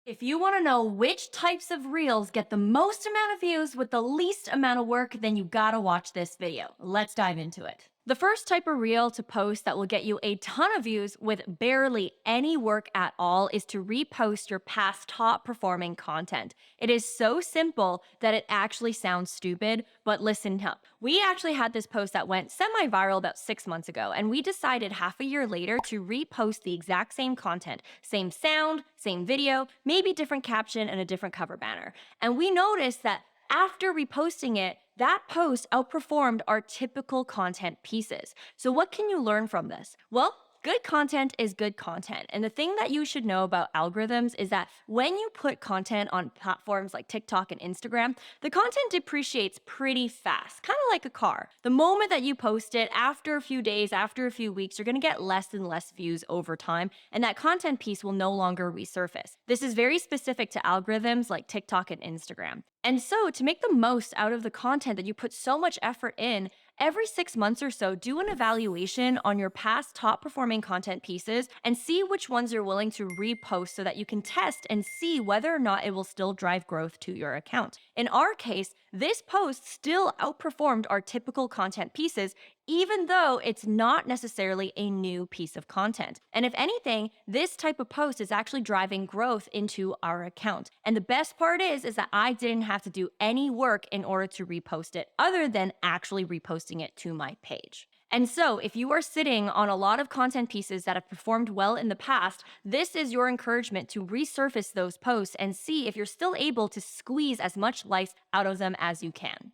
If you want to know which types of reels get the most amount of views with the least amount of work, then you gotta watch this video. Let's dive into it. The first type of reel to post that will get you a ton of views with barely any work at all is to repost your past top performing content. It is so simple that it actually sounds stupid, but listen up. We actually had this post that went semi viral about 6 months ago, and we decided half a year later to repost the exact same content, same sound, same video, maybe different caption and a different cover banner. And we noticed that after reposting it, that post outperformed our typical content pieces. So, what can you learn from this? Well, good content is good content. And the thing that you should know about algorithms is that when you put content on platforms like TikTok and Instagram, the content depreciates pretty fast, kind of like a car. The moment that you post it, after a few days, after a few weeks, you're going to get less and less views over time, and that content piece will no longer resurface. This is very specific to algorithms like TikTok and Instagram. And so, to make the most out of the content that you put so much effort in, every 6 months or so, do an evaluation on your past top performing content pieces and see which ones you're willing to repost so that you can test and see whether or not it will still drive growth to your account. In our case, this post still outperformed our typical content pieces, even though it's not necessarily a new piece of content. And if anything, this type of post is actually driving growth into our account. And the best part is that I didn't have to do any work in order to repost it other than actually reposting it to my page. And so, if you are sitting on a lot of content pieces that have performed well in the past, this is your encouragement to resurface those posts and see if you're still able to squeeze as much life out of them as you can.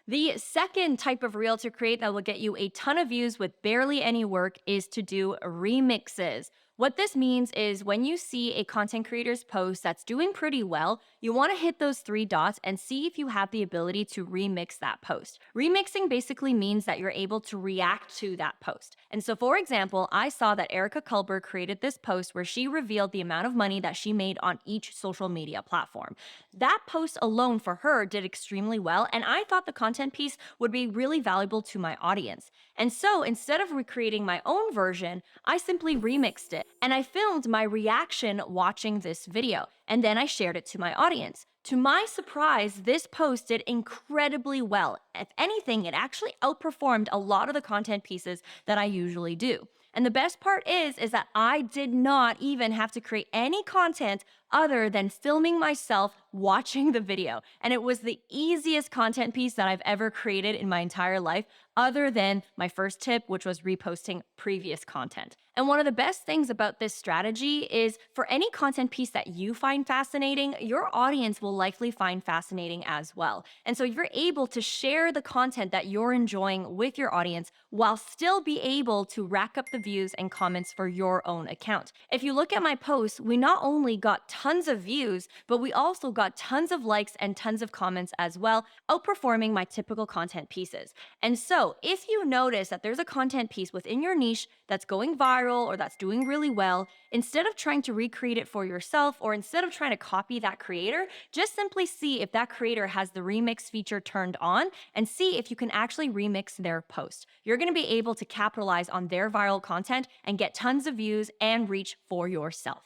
The second type of reel to create that will get you a ton of views with barely any work is to do remixes. What this means is when you see a content creator's post that's doing pretty well, you want to hit those three dots and see if you have the ability to remix that post. Remixing basically means that you're able to react to that post. And so, for example, I saw that Erica Culber created this post where she revealed the amount of money that she made on each social media platform. That post alone for her did extremely well, and I thought the content piece would be really valuable to my audience. And so instead of recreating my own version, I simply remixed it and I filmed my reaction watching this video, and then I shared it to my audience. To my surprise, this post did incredibly well. If anything, it actually outperformed a lot of the content pieces that I usually do. And the best part is that I did not even have to create any content other than filming myself watching the video. And it was the easiest content piece that I've ever created in my entire life, other than my first tip, which was reposting previous content. And one of the best things about this strategy is for any content piece that you find fascinating, your audience will likely find fascinating as well. And so you're able to share the content that you're enjoying with your audience while still be able to rack up the views and comments for your own account. If you look at my posts, we not only got tons of views, but we also got tons of likes and tons of comments as well, outperforming my typical content pieces. And so, if you notice that there's a content piece within your niche that's going viral or that's doing really well, instead of trying to recreate it for yourself or instead of trying to copy that creator, just simply see if that creator has the remix feature turned on and see if you can actually remix their post. You're going to be able to capitalize on their viral content and get tons of views and reach for yourself.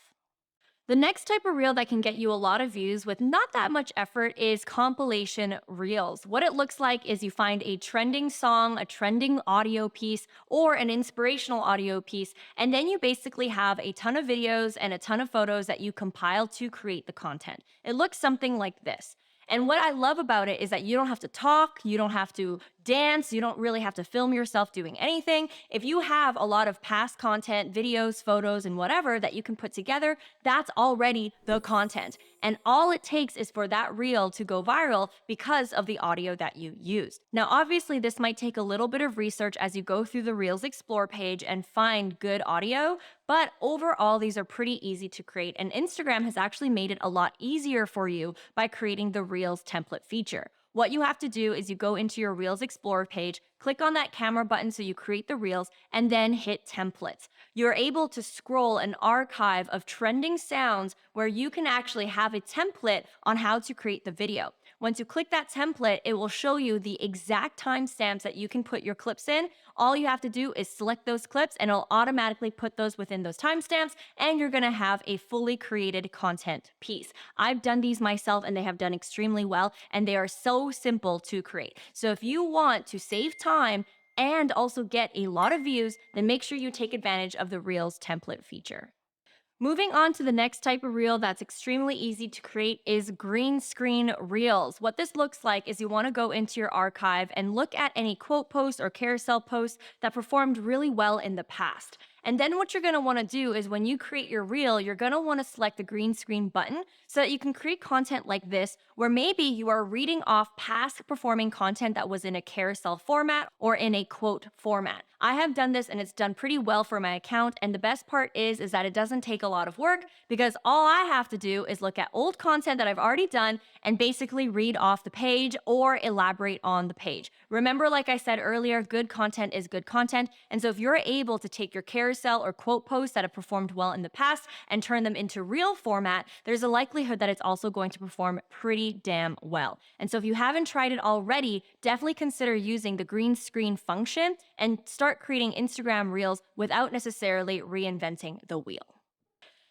The next type of reel that can get you a lot of views with not that much effort is compilation reels. What it looks like is you find a trending song, a trending audio piece, or an inspirational audio piece, and then you basically have a ton of videos and a ton of photos that you compile to create the content. It looks something like this. And what I love about it is that you don't have to talk, you don't have to dance, you don't really have to film yourself doing anything. If you have a lot of past content, videos, photos, and whatever that you can put together, that's already the content. And all it takes is for that reel to go viral because of the audio that you used. Now, obviously, this might take a little bit of research as you go through the Reels Explore page and find good audio, but overall, these are pretty easy to create. And Instagram has actually made it a lot easier for you by creating the Reels template feature. What you have to do is you go into your Reels Explorer page, Click on that camera button so you create the reels, and then hit templates. You're able to scroll an archive of trending sounds where you can actually have a template on how to create the video. Once you click that template, it will show you the exact timestamps that you can put your clips in. All you have to do is select those clips and it'll automatically put those within those timestamps, and you're gonna have a fully created content piece. I've done these myself and they have done extremely well, and they are so simple to create. So if you want to save time and also get a lot of views, then make sure you take advantage of the Reels template feature. Moving on to the next type of reel that's extremely easy to create is green screen reels. What this looks like is you want to go into your archive and look at any quote posts or carousel posts that performed really well in the past. And then what you're going to want to do is when you create your reel, you're going to want to select the green screen button so that you can create content like this, where maybe you are reading off past performing content that was in a carousel format or in a quote format. I have done this and it's done pretty well for my account. And the best part is that it doesn't take a lot of work, because all I have to do is look at old content that I've already done and basically read off the page or elaborate on the page. Remember, like I said earlier, good content is good content. And so if you're able to take your carousel or quote posts that have performed well in the past and turn them into reel format, there's a likelihood that it's also going to perform pretty damn well. And so if you haven't tried it already, definitely consider using the green screen function and start creating Instagram reels without necessarily reinventing the wheel.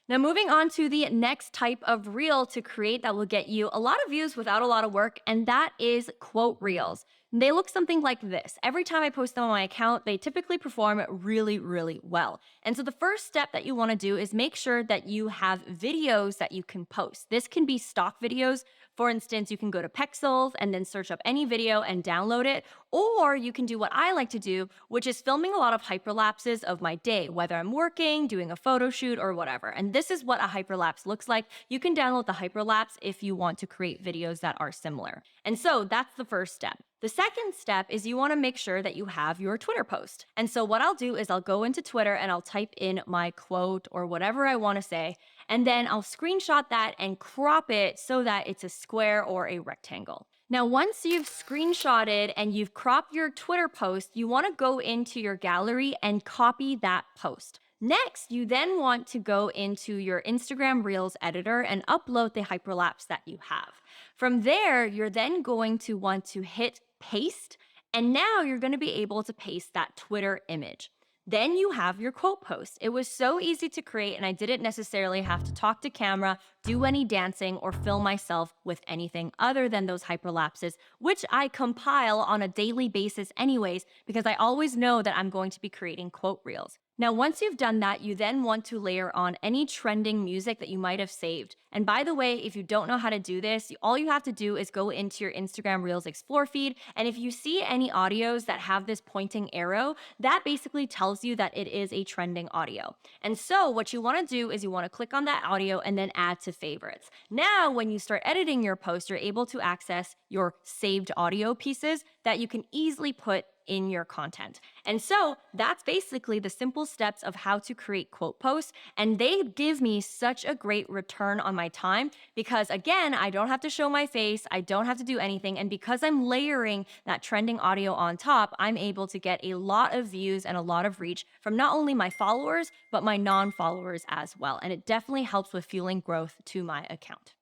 Now, moving on to the next type of reel to create that will get you a lot of views without a lot of work, and that is quote reels. They look something like this. Every time I post them on my account, they typically perform really, really well. And so the first step that you want to do is make sure that you have videos that you can post. This can be stock videos. For instance, you can go to Pexels and then search up any video and download it. Or you can do what I like to do, which is filming a lot of hyperlapses of my day, whether I'm working, doing a photo shoot, or whatever. And this is what a hyperlapse looks like. You can download the hyperlapse if you want to create videos that are similar. And so that's the first step. The second step is you want to make sure that you have your Twitter post. And so what I'll do is I'll go into Twitter and I'll type in my quote or whatever I want to say, and then I'll screenshot that and crop it so that it's a square or a rectangle. Now, once you've screenshotted and you've cropped your Twitter post, you want to go into your gallery and copy that post. Next, you then want to go into your Instagram Reels editor and upload the hyperlapse that you have. From there, you're then going to want to hit paste, and now you're going to be able to paste that Twitter image. Then you have your quote post. It was so easy to create, and I didn't necessarily have to talk to camera, do any dancing, or film myself with anything other than those hyperlapses, which I compile on a daily basis anyways, because I always know that I'm going to be creating quote reels. Now, once you've done that, you then want to layer on any trending music that you might have saved. And by the way, if you don't know how to do this, all you have to do is go into your Instagram Reels Explore feed. And if you see any audios that have this pointing arrow, that basically tells you that it is a trending audio. And so what you want to do is you want to click on that audio and then add to favorites. Now, when you start editing your post, you're able to access your saved audio pieces that you can easily put in your content. And so that's basically the simple steps of how to create quote posts. And they give me such a great return on my time because, again, I don't have to show my face. I don't have to do anything. And because I'm layering that trending audio on top, I'm able to get a lot of views and a lot of reach from not only my followers, but my non-followers as well. And it definitely helps with fueling growth to my account.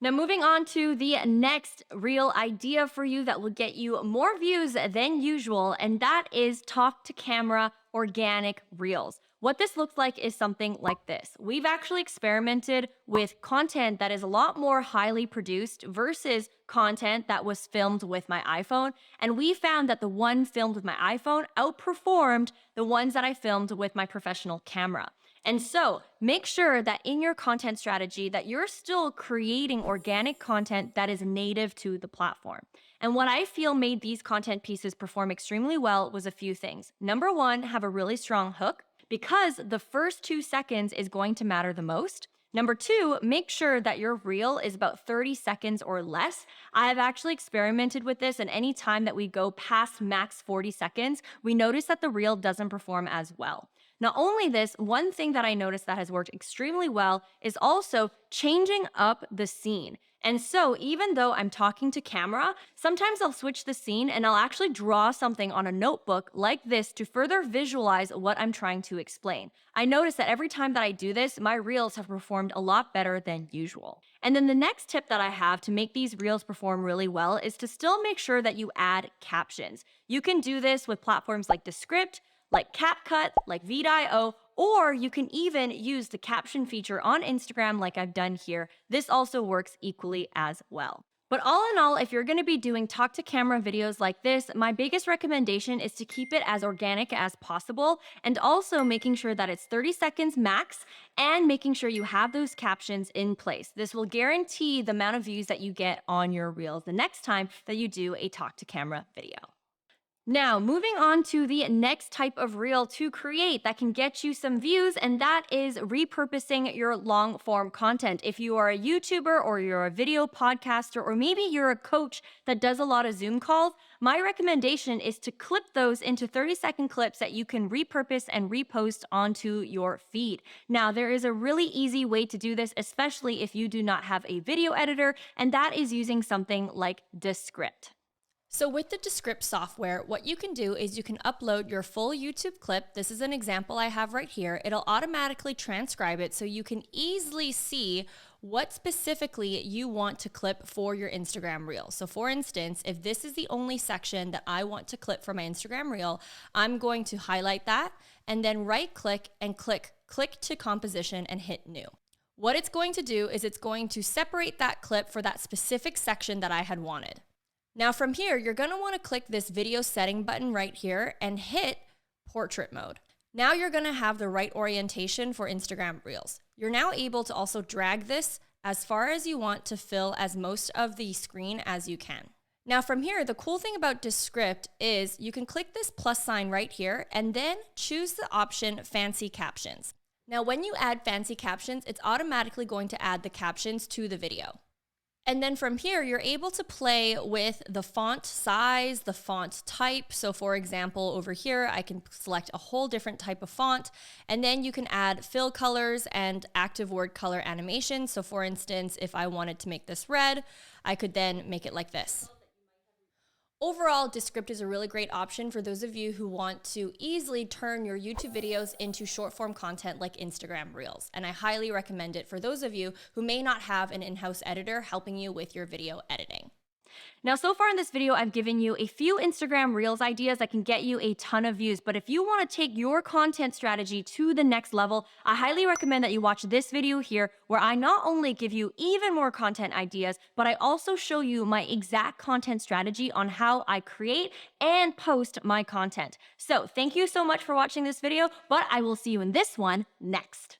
Now, moving on to the next real idea for you that will get you more views than usual, and that is talk to camera organic reels. What this looks like is something like this. We've actually experimented with content that is a lot more highly produced versus content that was filmed with my iPhone. And we found that the one filmed with my iPhone outperformed the ones that I filmed with my professional camera. And so make sure that in your content strategy that you're still creating organic content that is native to the platform. And what I feel made these content pieces perform extremely well was a few things. Number one, have a really strong hook because the first 2 seconds is going to matter the most. Number two, make sure that your reel is about 30 seconds or less. I have actually experimented with this, and any time that we go past max 40 seconds, we notice that the reel doesn't perform as well. Not only this, one thing that I noticed that has worked extremely well is also changing up the scene. And so, even though I'm talking to camera, sometimes I'll switch the scene and I'll actually draw something on a notebook like this to further visualize what I'm trying to explain. I notice that every time that I do this, my reels have performed a lot better than usual. And then the next tip that I have to make these reels perform really well is to still make sure that you add captions. You can do this with platforms like Descript, like CapCut, like Vidio, or you can even use the caption feature on Instagram like I've done here. This also works equally as well. But all in all, if you're going to be doing talk to camera videos like this, my biggest recommendation is to keep it as organic as possible and also making sure that it's 30 seconds max and making sure you have those captions in place. This will guarantee the amount of views that you get on your reels the next time that you do a talk to camera video. Now, moving on to the next type of reel to create that can get you some views, and that is repurposing your long form content. If you are a YouTuber or you're a video podcaster, or maybe you're a coach that does a lot of Zoom calls, my recommendation is to clip those into 30-second clips that you can repurpose and repost onto your feed. Now, there is a really easy way to do this, especially if you do not have a video editor, and that is using something like Descript. So with the Descript software, what you can do is you can upload your full YouTube clip. This is an example I have right here. It'll automatically transcribe it so you can easily see what specifically you want to clip for your Instagram reel. So for instance, if this is the only section that I want to clip for my Instagram reel, I'm going to highlight that and then right click and click to composition and hit new. What it's going to do is it's going to separate that clip for that specific section that I had wanted. Now from here, you're going to want to click this video setting button right here and hit portrait mode. Now you're going to have the right orientation for Instagram Reels. You're now able to also drag this as far as you want to fill as most of the screen as you can. Now from here, the cool thing about Descript is you can click this plus sign right here and then choose the option Fancy Captions. Now when you add fancy captions, it's automatically going to add the captions to the video. And then from here, you're able to play with the font size, the font type. So for example, over here, I can select a whole different type of font, and then you can add fill colors and active word color animation. So for instance, if I wanted to make this red, I could then make it like this. Overall, Descript is a really great option for those of you who want to easily turn your YouTube videos into short form content like Instagram Reels. And I highly recommend it for those of you who may not have an in-house editor helping you with your video editing. Now, so far in this video, I've given you a few Instagram Reels ideas that can get you a ton of views. But if you want to take your content strategy to the next level, I highly recommend that you watch this video here, where I not only give you even more content ideas, but I also show you my exact content strategy on how I create and post my content. So thank you so much for watching this video, but I will see you in this one next.